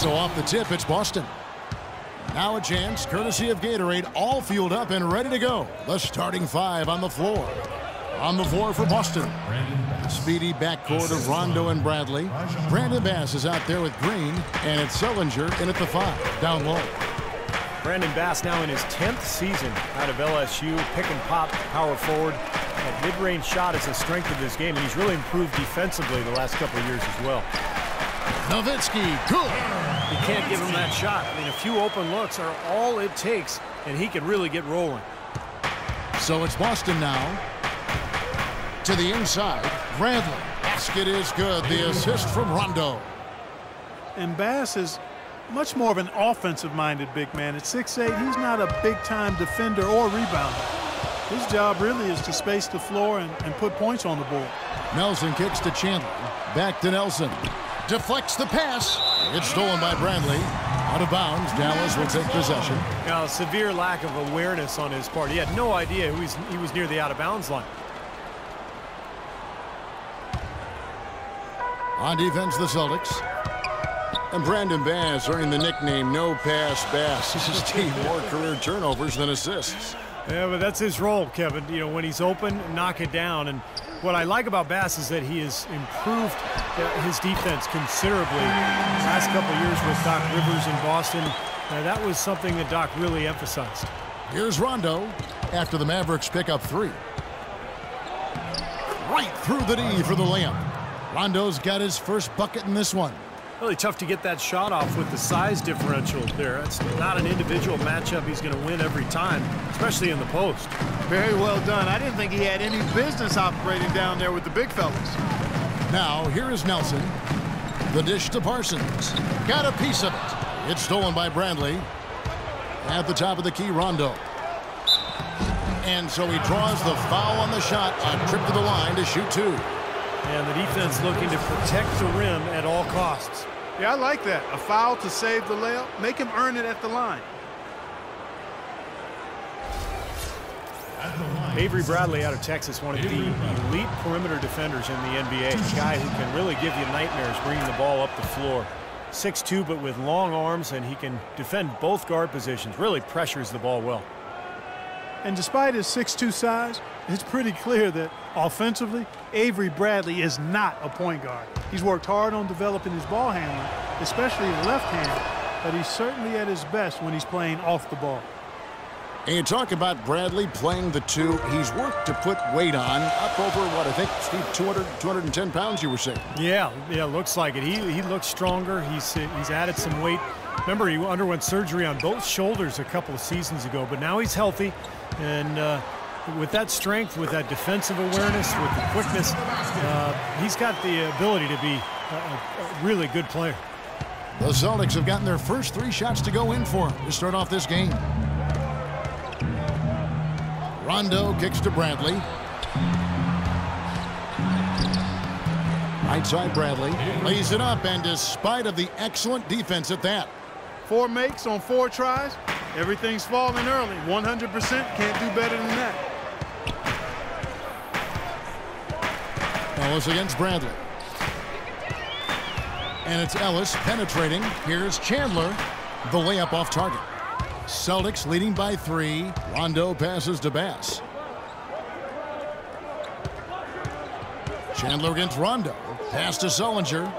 So off the tip, it's Boston. Now a chance, courtesy of Gatorade, all fueled up and ready to go. The starting five on the floor. On the floor for Boston. The speedy backcourt of Rondo and Bradley. Brandon Bass is out there with Green, and it's Sellinger in at the 5, down low. Brandon Bass now in his 10th season out of LSU, pick and pop, power forward. That mid-range shot is the strength of his game, and he's really improved defensively the last couple of years as well. Nowitzki, good. You can't give him that shot. I mean, a few open looks are all it takes, and he can really get rolling. So it's Boston now. To the inside, Bradley. Basket is good. The assist from Rondo. And Bass is much more of an offensive-minded big man. At 6'8", he's not a big-time defender or rebounder. His job really is to space the floor and put points on the board. Nelson kicks to Chandler. Back to Nelson. Deflects the pass. It's stolen by Bradley. Out of bounds. Dallas will take possession. Now, a severe lack of awareness on his part. He had no idea he was near the out-of-bounds line. On defense, the Celtics. And Brandon Bass earning the nickname No Pass Bass. His team more career turnovers than assists. Yeah, but that's his role, Kevin. You know, when he's open, knock it down. And what I like about Bass is that he has improved his defense considerably. The last couple of years with Doc Rivers in Boston, that was something that Doc really emphasized. Here's Rondo after the Mavericks pick up 3. Right through the knee for the layup. Rondo's got his first bucket in this one. Really tough to get that shot off with the size differential there. It's not an individual matchup he's going to win every time, especially in the post. Very well done. I didn't think he had any business operating down there with the big fellas. Now, here is Nelson. The dish to Parsons. Got a piece of it. It's stolen by Bradley. At the top of the key, Rondo. And so he draws the foul on the shot. A trip to the line to shoot 2. And the defense looking to protect the rim at all costs. Yeah, I like that. A foul to save the layup. Make him earn it at the line. Avery Bradley out of Texas, one of the elite perimeter defenders in the NBA. A guy who can really give you nightmares bringing the ball up the floor. 6'2", but with long arms, and he can defend both guard positions. Really pressures the ball well. And despite his 6'2" size, it's pretty clear that offensively, Avery Bradley is not a point guard. He's worked hard on developing his ball handling, especially his left hand, but he's certainly at his best when he's playing off the ball. And you talk about Bradley playing the 2. He's worked to put weight on, up over, what, I think, Steve, 210 pounds, you were saying. Yeah, looks like it. He looks stronger. He's added some weight. Remember, he underwent surgery on both shoulders a couple of seasons ago, but now he's healthy. And with that strength, with that defensive awareness, with the quickness, he's got the ability to be a really good player. The Celtics have gotten their first 3 shots to go in for him to start off this game. Rondo kicks to Bradley. Right side Bradley lays it up, and despite of the excellent defense at that. 4 makes on 4 tries. Everything's falling early. 100% can't do better than that. Ellis against Bradley. And it's Ellis penetrating. Here's Chandler. The layup off target. Celtics leading by 3. Rondo passes to Bass. Chandler against Rondo. Pass to Sellinger.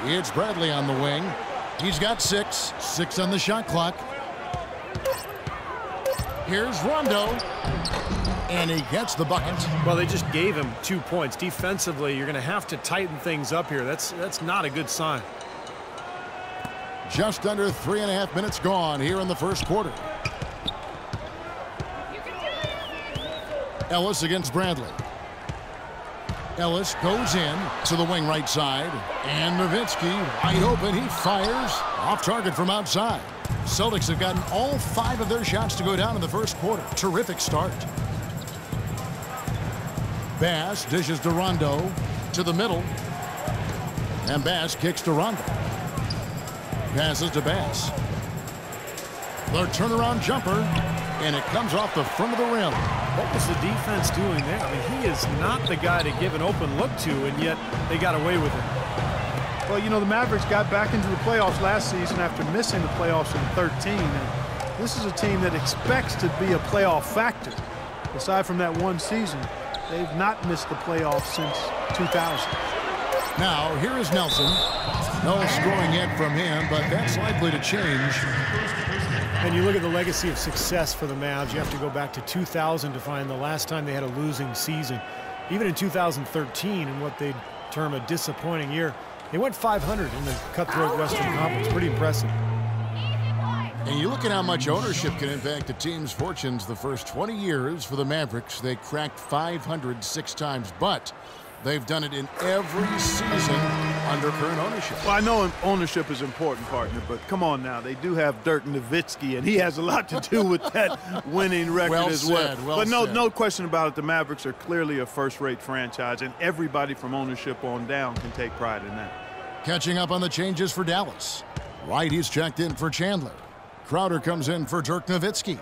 It's Bradley on the wing. He's got 6. 6 on the shot clock. Here's Rondo. And he gets the bucket. Well, they just gave him 2 points. Defensively, you're going to have to tighten things up here. That's not a good sign. Just under 3.5 minutes gone here in the first quarter. Ellis against Bradley. Ellis goes in to the wing right side. And Nowitzki wide open. He fires off target from outside. Celtics have gotten all 5 of their shots to go down in the first quarter. Terrific start. Bass dishes to Rondo to the middle. And Bass kicks to Rondo. Passes to Bass. The turnaround jumper. And it comes off the front of the rim. What was the defense doing there? I mean, he is not the guy to give an open look to, and yet they got away with it. Well, you know, the Mavericks got back into the playoffs last season after missing the playoffs in 13. And this is a team that expects to be a playoff factor. Aside from that one season, they've not missed the playoffs since 2000. Now, here is Nelson. No scoring yet from him, but that's likely to change. And you look at the legacy of success for the Mavs. You have to go back to 2000 to find the last time they had a losing season. Even in 2013, in what they'd term a disappointing year, they went 500 in the cutthroat Western Conference. Pretty impressive. And you look at how much ownership can impact a team's fortunes. The first 20 years for the Mavericks, they cracked 500 6 times, but they've done it in every season under current ownership. Well, I know ownership is important, partner, but come on now. They do have Dirk Nowitzki, and he has a lot to do with that winning record as well. But no question about it, the Mavericks are clearly a first-rate franchise, and everybody from ownership on down can take pride in that. Catching up on the changes for Dallas. Wright, he's checked in for Chandler. Crowder comes in for Dirk Nowitzki.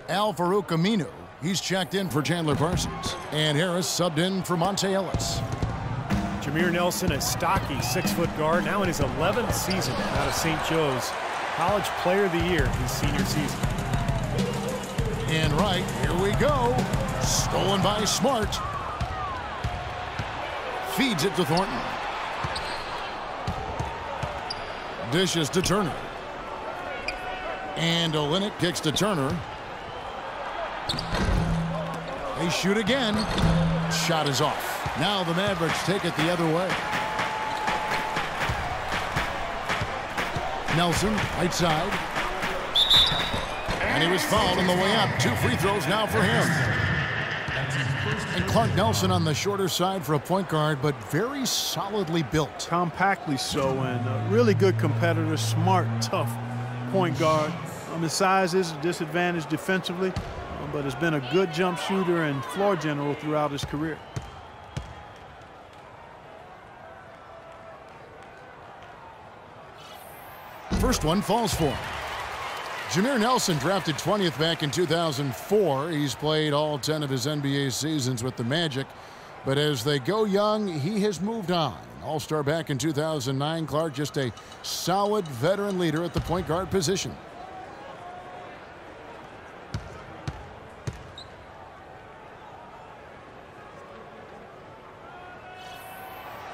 Al Farouk Aminu, he's checked in for Chandler Parsons. And Harris subbed in for Monte Ellis. Jameer Nelson, a stocky 6-foot guard, now in his 11th season out of St. Joe's. College Player of the Year his senior season. And right, here we go. Stolen by Smart. Feeds it to Thornton. Dishes to Turner. And Olynyk kicks to Turner. They shoot again. Shot is off. Now the Mavericks take it the other way. Nelson, right side. And he was fouled on the way up. 2 free throws now for him. And Clark Nelson on the shorter side for a point guard, but very solidly built. Compactly so, and a really good competitor, smart, tough point guard. His size is a disadvantage defensively, but has been a good jump shooter and floor general throughout his career. First one falls for him. Jameer Nelson, drafted 20th back in 2004. He's played all 10 of his NBA seasons with the Magic. But as they go young, he has moved on. All-Star back in 2009. Clark, just a solid veteran leader at the point guard position.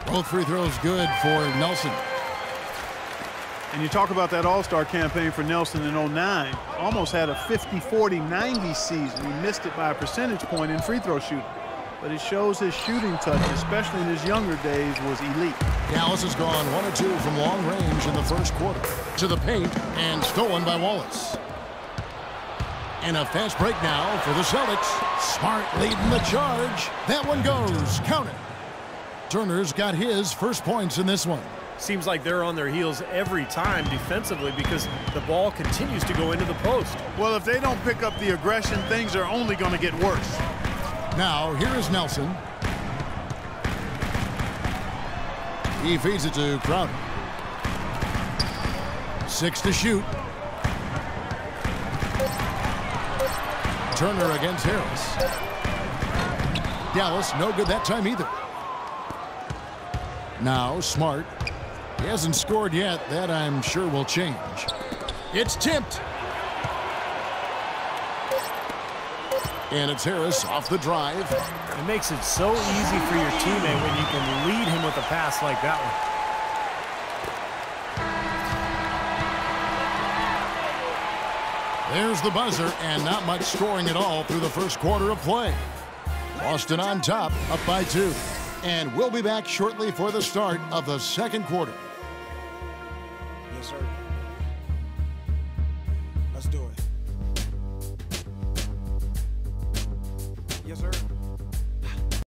Both free throws good for Nelson. And you talk about that All-Star campaign for Nelson in 09. Almost had a 50-40-90 season. He missed it by a percentage point in free throw shooting. But it shows his shooting touch, especially in his younger days, was elite. Dallas has gone 1 of 2 from long range in the first quarter. To the paint and stolen by Wallace. And a fast break now for the Celtics. Smart leading the charge. That one goes. Count it. Turner's got his first points in this one. Seems like they're on their heels every time defensively because the ball continues to go into the post. Well, if they don't pick up the aggression, things are only going to get worse. Now, here is Nelson. He feeds it to Crowder. 6 to shoot. Turner against Harris. Dallas, no good that time either. Now, Smart. He hasn't scored yet. That, I'm sure, will change. It's tipped. And it's Harris off the drive. It makes it so easy for your teammate when you can lead him with a pass like that one. There's the buzzer, and not much scoring at all through the first quarter of play. Boston on top, up by 2. And we'll be back shortly for the start of the second quarter. Yes, sir. Let's do it. Yes, sir.